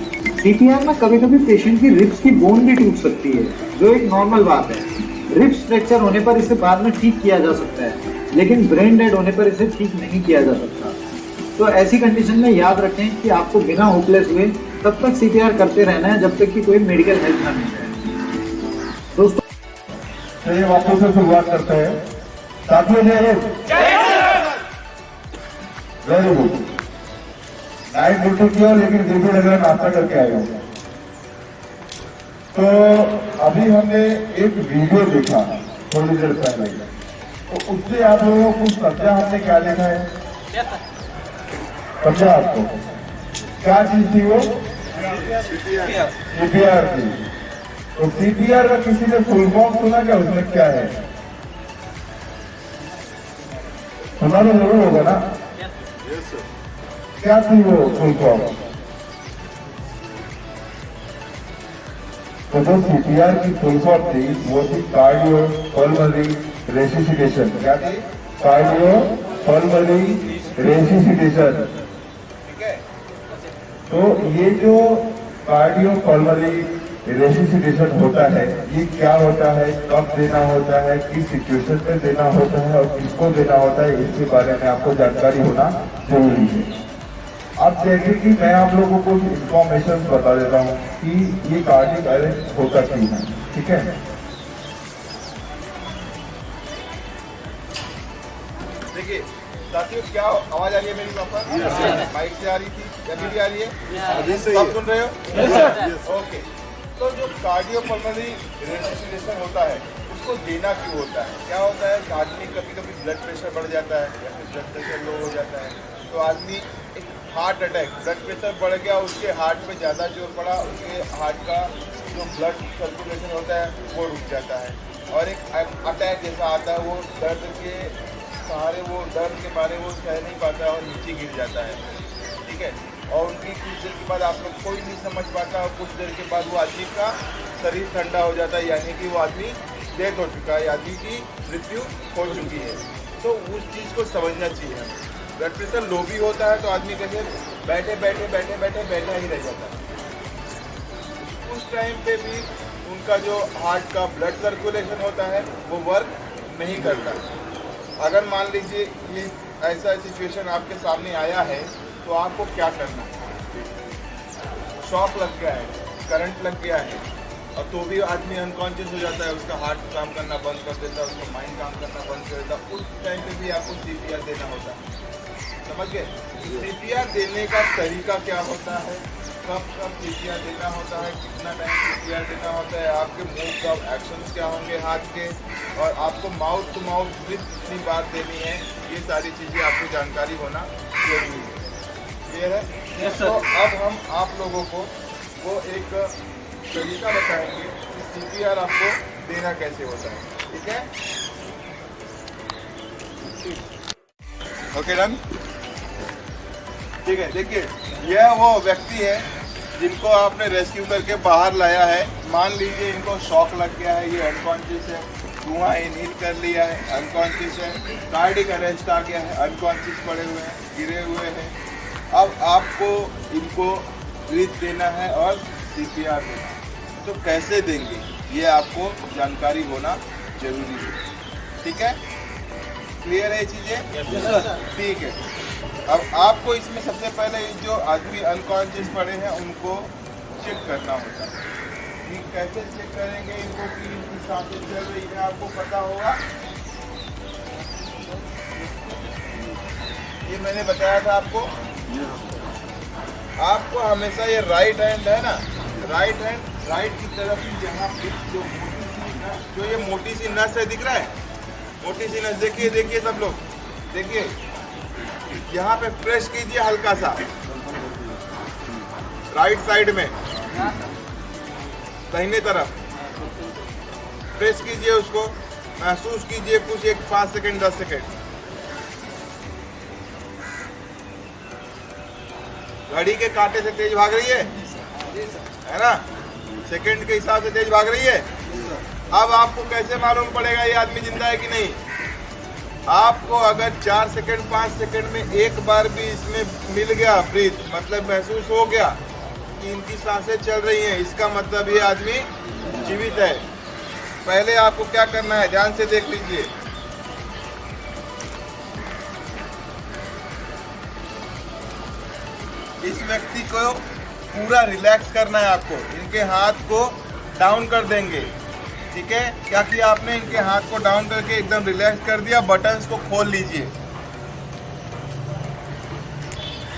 CPR में कभी कभी पेशेंट की रिब्स की बोन भी टूट सकती है, जो एक नॉर्मल बात है। रिब्स फ्रैक्चर होने पर इसे बाद में ठीक किया जा सकता है, लेकिन ब्रेन डेड होने पर इसे ठीक नहीं किया जा सकता। तो ऐसी कंडीशन में याद रखें कि आपको बिना होपलेस हुए तब तक सीपीआर करते रहना है जब तक कि कोई मेडिकल हेल्प ना मिल जाए। दोस्तों, चलिए वापस से शुरुआत करते हैं। साथियों जय Hind, very good. Night duty की और लेकिन बिल्कुल अगर नाश्ता करके आए हो। तो अभी हमने एक वीडियो देखा थोड़ी देर पहले, तो उससे आप लोगों को कुछ समझा हमने क्या देखा है? समझा आपको क्या चीज थी वो? सीपीआर थी। तो सीपीआर का किसी ने फुल फॉर्म सुना क्या? उसमें क्या है? सुना तो जरूर होगा ना? क्या थी वो फुल फॉर्म? तो जो सीपीआर की फुल फॉर्म थी वो थी कार्डियो पल्मोनरी रेसिसिटेशन। क्या थी? Cardio pulmonary resuscitation. ठीक है। तो ये जो कार्डियो पल्मोनरी रेसिसिटेशन होता है, ये क्या होता है, कब देना होता है, किस सिचुएशन में देना होता है और किसको देना होता है, इसके बारे में आपको जानकारी होना जरूरी है। अब जैसे कि मैं आप लोगों को इंफॉर्मेशन बता देता हूँ कि ये कार्डियक अरेस्ट होता क्यों है। ठीक है। देखिए साथियों, क्या आवाज आ रही है मेरी? प्रॉपर माइक से आ रही थी या अभी भी आ रही है? सब सुन रहे हो? ओके। तो जो कार्डियोपल्मोनरी रेसिसिटेशन होता है उसको देना क्यों होता है? क्या होता है कि आदमी कभी कभी ब्लड प्रेशर बढ़ जाता है या फिर ब्लड प्रेशर लो हो जाता है, तो आदमी एक हार्ट अटैक, ब्लड प्रेशर बढ़ गया, उसके हार्ट पे ज़्यादा जोर पड़ा, उसके हार्ट का जो ब्लड सर्कुलेशन होता है वो रुक जाता है और एक अटैक जैसा आता है। वो दर्द के सहारे, वो दर्द के मारे वो सह नहीं पाता है और नीचे गिर जाता है। ठीक है। और उनकी कुछ देर के बाद आप लोग कोई नहीं समझ पाता और कुछ देर के बाद वो आदमी का शरीर ठंडा हो जाता है, यानी कि वो आदमी डेथ हो चुका है, आदमी की मृत्यु हो चुकी है। तो उस चीज़ को समझना चाहिए। ब्लड प्रेशर लो भी होता है तो आदमी कैसे बैठे बैठा ही रह जाता है। उस टाइम पे भी उनका जो हार्ट का ब्लड सर्कुलेशन होता है वो वर्क नहीं करता। अगर मान लीजिए ये ऐसा सिचुएशन आपके सामने आया है तो आपको क्या करना है? शॉक लग गया है, करंट लग गया है और तो भी आदमी अनकॉन्शियस हो जाता है, उसका हार्ट काम करना बंद कर देता है, उसका माइंड काम करना बंद कर देता है। उस टाइम पे भी आपको सीपीआर देना होता है। समझ गए? सीपीआर देने का तरीका क्या होता है, कब सीपीआर देना होता है, कितना टाइम सीपीआर देना होता है, आपके मुंह का एक्शंस क्या होंगे हाथ के, और आपको माउथ टू माउथ ब्रीथ कितनी बार देनी है, ये सारी चीज़ें आपको जानकारी होना जरूरी है। क्लियर है? yes, तो अब हम आप लोगों को वो एक तरीका बताएंगे कि सीपीआर आपको देना कैसे होता है। ठीक है? Okay done. ठीक है। देखिए, यह वो व्यक्ति है जिनको आपने रेस्क्यू करके बाहर लाया है। मान लीजिए इनको शॉक लग गया है, ये अनकॉन्शियस है, धुआं इनहेल कर लिया है, अनकॉन्शियस है, कार्डियक अरेस्ट आ गया है, अनकॉन्शियस पड़े हुए हैं, गिरे हुए हैं। अब आपको इनको ब्रीथ देना है और सीपीआर देना है। तो कैसे देंगे ये आपको जानकारी होना जरूरी है। ठीक है? क्लियर है ये चीज़ें? ठीक है। अब आपको इसमें सबसे पहले जो आदमी अनकॉन्शियस पड़े हैं उनको चेक करना होता है। कि कैसे चेक करेंगे इनको कि इनकी सांसें चल रही है, आपको पता होगा। ये मैंने बताया था आपको। आपको हमेशा ये राइट हैंड है ना, राइट की तरफ ही जहाँ जो ये मोटी सी नस है, दिख रहा है? मोटी सी नस देखिए सब लोग देखिए, यहाँ पे प्रेस कीजिए हल्का सा राइट साइड में, दाहिने तरफ प्रेस कीजिए, उसको महसूस कीजिए कुछ एक 5 सेकेंड 10 सेकेंड। घड़ी के कांटे से तेज भाग रही है ना? सेकंड के हिसाब से तेज भाग रही है। अब आपको कैसे मालूम पड़ेगा ये आदमी जिंदा है कि नहीं? आपको अगर 4 सेकंड 5 सेकंड में एक बार भी इसमें मिल गया ब्रीथ, मतलब महसूस हो गया, कि इनकी सांसें चल रही हैं, इसका मतलब ये आदमी जीवित है। पहले आपको क्या करना है, ध्यान से देख लीजिए। इस व्यक्ति को पूरा रिलैक्स करना है आपको। इनके हाथ को डाउन कर देंगे, ठीक है। क्या किया आपने, इनके हाथ को डाउन करके एकदम रिलैक्स कर दिया। बटन्स को खोल लीजिए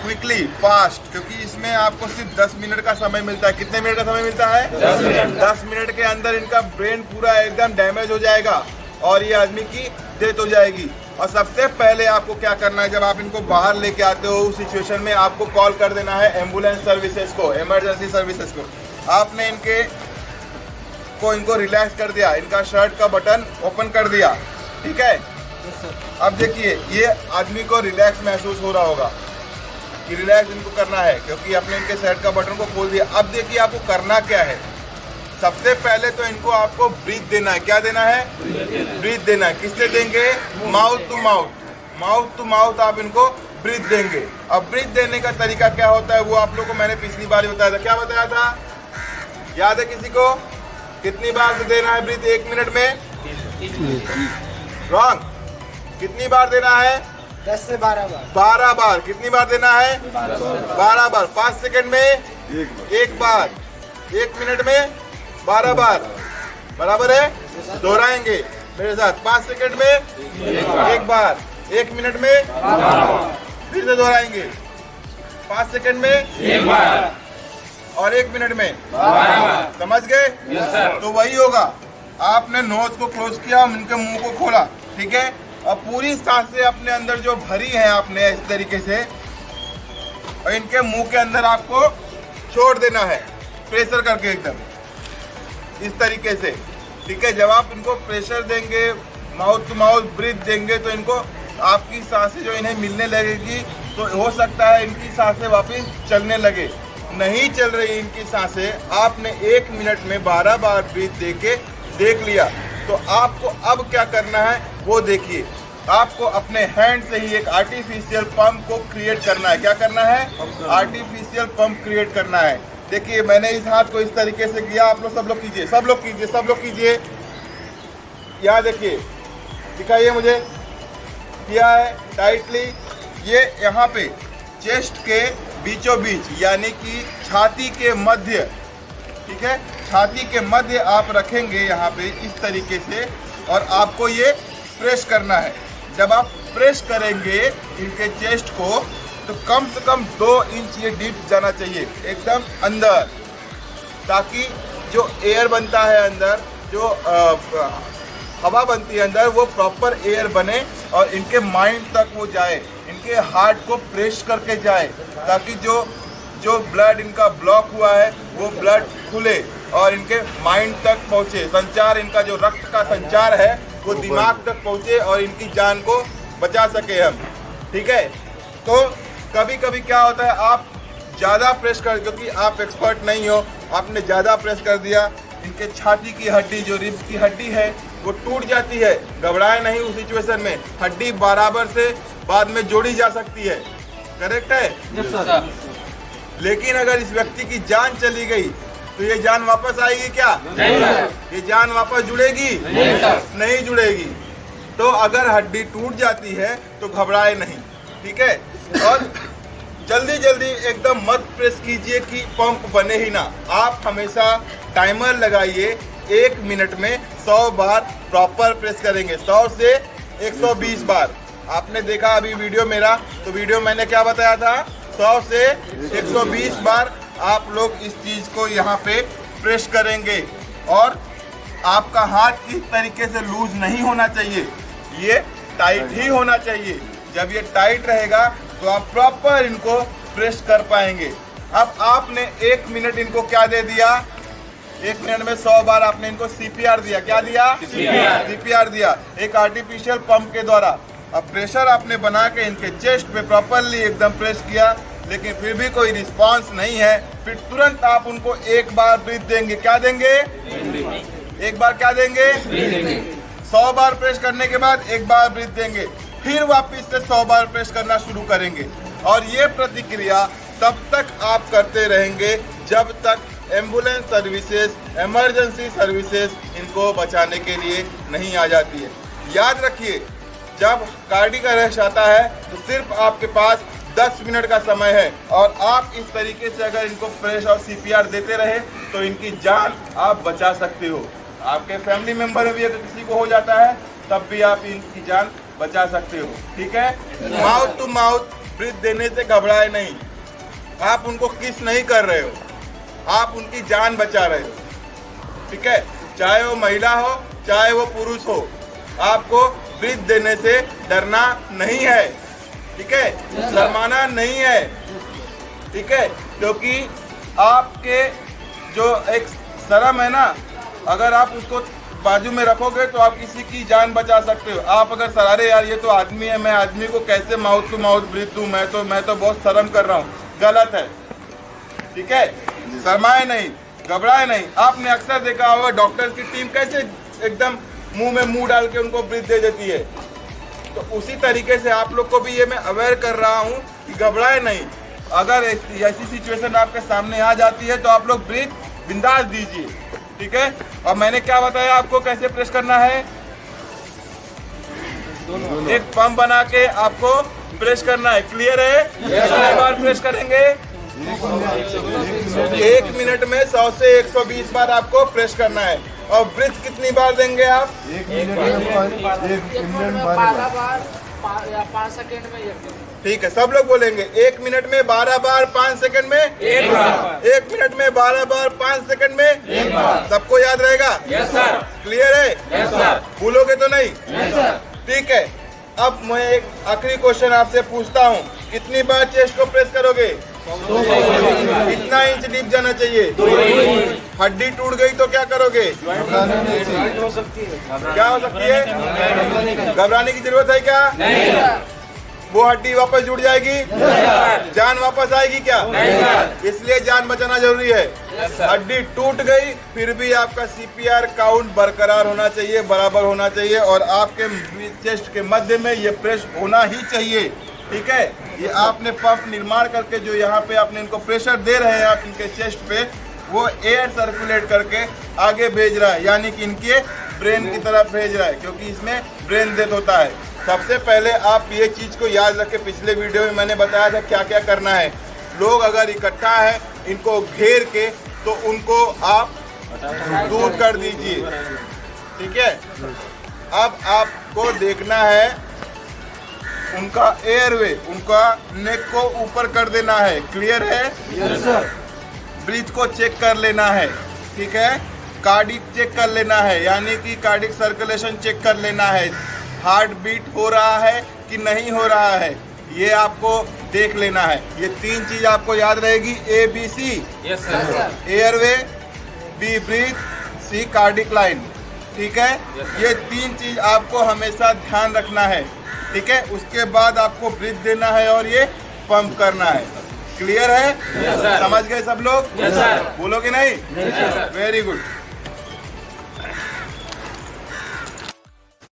क्विकली, फास्ट, क्योंकि इसमें आपको सिर्फ 10 मिनट का समय मिलता है। कितने मिनट का समय मिलता है? 10 मिनट के अंदर इनका ब्रेन पूरा एकदम डैमेज हो जाएगा और ये आदमी की डेथ हो जाएगी। और सबसे पहले आपको क्या करना है, जब आप इनको बाहर लेके आते हो उस सिचुएशन में आपको कॉल कर देना है एम्बुलेंस सर्विसेज को, इमरजेंसी सर्विसेज को। आपने इनको रिलैक्स कर दिया, इनका शर्ट का बटन ओपन कर दिया, ठीक है। अब देखिए ये आदमी को रिलैक्स महसूस हो रहा होगा कि रिलैक्स इनको करना है, क्योंकि आपने इनके शर्ट का बटन को खोल दिया। अब देखिए आपको करना क्या है। सबसे पहले तो इनको आपको ब्रीथ देना है। क्या देना है? ब्रीथ देना है। किससे देंगे? Mouth to mouth. Mouth to mouth आप इनको ब्रीथ देंगे। अब ब्रीथ देने का तरीका क्या होता है वो आप लोगों को मैंने पिछली बार बताया था। क्या बताया था, याद है किसी को? कितनी बार देना है ब्रीथ 1 मिनट में? रॉन्ग। कितनी बार देना है? 10 से 12 बार। 12 बार। कितनी बार देना है? 12 बार। 5 सेकंड में 1 बार, 1 मिनट में 12 बार, बराबर है। दोहराएंगे मेरे साथ। 5 सेकंड में 1 बार, 1 मिनट में फिर से दोहराएंगे। 5 सेकंड में 1 बार और 1 मिनट में। समझ गए? तो वही होगा। आपने नोज को क्लोज किया, इनके मुंह को खोला, ठीक है। और पूरी सांसें अपने अंदर जो भरी हैं आपने इस तरीके से, और इनके मुंह के अंदर आपको छोड़ देना है प्रेशर करके एकदम इस तरीके से, ठीक है। जब आप इनको प्रेशर देंगे, माउथ टू माउथ ब्रीथ देंगे, तो इनको आपकी सांसें जो इन्हें मिलने लगेगी, तो हो सकता है इनकी सांसें वापस चलने लगे। नहीं चल रही इनकी सांसें, आपने 1 मिनट में 12 बार ब्रीथ देके देख लिया। तो आपको अब क्या करना है वो देखिए। आपको अपने हैंड से ही एक आर्टिफिशियल पंप को क्रिएट करना है। क्या करना है? आर्टिफिशियल पंप क्रिएट करना है। देखिए मैंने इस हाथ को इस तरीके से किया, आप लोग सब लोग कीजिए, सब लोग कीजिए, सब लोग कीजिए। यहाँ देखिए, दिखाइए मुझे। किया है टाइटली। ये यहाँ पे चेस्ट के बीचों बीच, यानी कि छाती के मध्य, ठीक है, छाती के मध्य आप रखेंगे यहाँ पे इस तरीके से, और आपको ये प्रेस करना है। जब आप प्रेस करेंगे इनके चेस्ट को, तो कम से कम 2 इंच ये डीप जाना चाहिए एकदम अंदर, ताकि जो एयर बनता है अंदर, जो हवा बनती है अंदर, वो प्रॉपर एयर बने और इनके माइंड तक वो जाए, इनके हार्ट को प्रेस करके जाए, ताकि जो ब्लड इनका ब्लॉक हुआ है वो ब्लड खुले और इनके माइंड तक पहुँचे। संचार, इनका जो रक्त का संचार है वो दिमाग तक पहुँचे और इनकी जान को बचा सके हम, ठीक है। तो कभी कभी क्या होता है, आप ज़्यादा प्रेस कर, क्योंकि आप एक्सपर्ट नहीं हो, आपने ज़्यादा प्रेस कर दिया, इनके छाती की हड्डी, जो रिब्स की हड्डी है, वो टूट जाती है। घबराए नहीं उस सिचुएशन में, हड्डी बराबर से बाद में जोड़ी जा सकती है। करेक्ट है? Yes sir. लेकिन अगर इस व्यक्ति की जान चली गई तो ये जान वापस आएगी क्या? नहीं सर। ये जान वापस जुड़ेगी? नहीं सर। नहीं जुड़ेगी। तो अगर हड्डी टूट जाती है तो घबराए नहीं, ठीक है। और जल्दी जल्दी एकदम मत प्रेस कीजिए कि पंप बने ही ना। आप हमेशा टाइमर लगाइए, 1 मिनट में 100 बार प्रॉपर प्रेस करेंगे, 100 से 120 बार। आपने देखा अभी वीडियो मेरा, तो वीडियो मैंने क्या बताया था, 100 से 120 बार आप लोग इस चीज को यहाँ पे प्रेस करेंगे। और आपका हाथ इस तरीके से लूज नहीं होना चाहिए, ये टाइट ही होना चाहिए। जब ये टाइट रहेगा तो आप प्रॉपर इनको प्रेस कर पाएंगे। अब आपने 1 मिनट इनको क्या दे दिया, 1 मिनट में 100 बार आपने इनको सीपीआर दिया। क्या दिया? सीपीआर दिया, एक आर्टिफिशियल पंप के द्वारा। अब प्रेशर आपने बना के इनके चेस्ट पे प्रॉपरली एकदम प्रेस किया, लेकिन फिर भी कोई रिस्पांस नहीं है। फिर तुरंत आप उनको 1 बार ब्रीथ देंगे। क्या देंगे? 1 बार क्या देंगे? 100 बार प्रेस करने के बाद 1 बार ब्रीथ देंगे, फिर वापस से 100 बार प्रेस करना शुरू करेंगे। और ये प्रतिक्रिया तब तक आप करते रहेंगे जब तक एम्बुलेंस सर्विसेज, इमरजेंसी सर्विसेज इनको बचाने के लिए नहीं आ जाती है। याद रखिए, जब कार्डियक अरेस्ट आता है तो सिर्फ आपके पास 10 मिनट का समय है और आप इस तरीके से अगर इनको प्रेस और सीपीआर देते रहे तो इनकी जान आप बचा सकते हो। आपके फैमिली मेंबर में भी अगर किसी को हो जाता है तब भी आप इनकी जान बचा सकते हो। ठीक है, माउथ टू माउथ ब्रीथ देने से घबराए नहीं। आप उनको किस नहीं कर रहे हो, आप उनकी जान बचा रहे हो। ठीक है, चाहे वो महिला हो चाहे वो पुरुष हो, आपको ब्रीथ देने से डरना नहीं है। ठीक है, शर्माना नहीं है। ठीक है, क्योंकि आपके जो एक शर्म है ना, अगर आप उसको बाजू में रखोगे तो आप किसी की जान बचा सकते हो। आप अगर सरारे यार ये तो आदमी है, मैं आदमी को कैसे माउथ टू माउथ ब्रीथ दूं, मैं तो बहुत शर्म कर रहा हूँ, गलत है। ठीक है, शर्माए नहीं, घबराए नहीं। आपने अक्सर देखा होगा डॉक्टर्स की टीम कैसे एकदम मुंह में मुंह डाल के उनको ब्रीथ दे देती है। तो उसी तरीके से आप लोग को भी ये मैं अवेयर कर रहा हूँ कि घबराए नहीं। अगर ऐसी सिचुएशन आपके सामने आ जाती है तो आप लोग ब्रीथ बिंदास दीजिए। ठीक है, और मैंने क्या बताया आपको कैसे प्रेस करना है, एक पंप बना के आपको प्रेस करना है। क्लियर है? कितनी बार प्रेस करेंगे? 1 मिनट में 100 से 120 बार आपको प्रेस करना है। और ब्रीथ कितनी बार देंगे आप? 5 सेकेंड में। ठीक है, सब लोग बोलेंगे 1 मिनट में 12 बार, 5 सेकंड में 1 बार। 1 मिनट में 12 बार, 5 सेकंड में 1 बार। सबको याद रहेगा? Yes sir. क्लियर है? Yes sir. भूलोगे तो नहीं? Yes sir. ठीक है, अब मैं एक आखिरी क्वेश्चन आपसे पूछता हूँ, कितनी बार चेस्ट को प्रेस करोगे? कितना इंच डीप जाना चाहिए? हड्डी टूट गई तो क्या करोगे? क्या हो सकती है? घबराने की जरूरत है क्या? नहीं। वो हड्डी वापस जुड़ जाएगी? जान वापस आएगी क्या? इसलिए जान बचाना जरूरी है। हड्डी टूट गई फिर भी आपका सीपीआर काउंट बरकरार होना चाहिए, बराबर होना चाहिए और आपके चेस्ट के मध्य में ये प्रेस होना ही चाहिए। ठीक है, ये आपने पंप निर्माण करके जो यहाँ पे आपने इनको प्रेशर दे रहे हैं आप इनके चेस्ट पे, वो एयर सर्कुलेट करके आगे भेज रहा है, यानी कि इनके ब्रेन की तरफ भेज रहा है, क्योंकि इसमें ब्रेन डेथ होता है। सबसे पहले आप ये चीज को याद रखें, पिछले वीडियो में मैंने बताया था क्या क्या करना है। लोग अगर इकट्ठा है इनको घेर के तो उनको आप दूर कर दीजिए। ठीक है, अब आपको देखना है उनका एयरवे, उनका नेक को ऊपर कर देना है। क्लियर है? Yes sir. ब्रीथ को चेक कर लेना है। ठीक है, कार्डिक चेक कर लेना है, यानी कि कार्डिक सर्कुलेशन चेक कर लेना है, हार्ट बीट हो रहा है कि नहीं हो रहा है, ये आपको देख लेना है। ये 3 चीज आपको याद रहेगी, ABC। Yes sir. Airway, B breath, C cardiac line. ठीक है, ये 3 चीज आपको हमेशा ध्यान रखना है। ठीक है, उसके बाद आपको ब्रीथ देना है और ये पंप करना है। क्लियर है? समझ गए सब लोग? बोलोगे नहीं? Very good.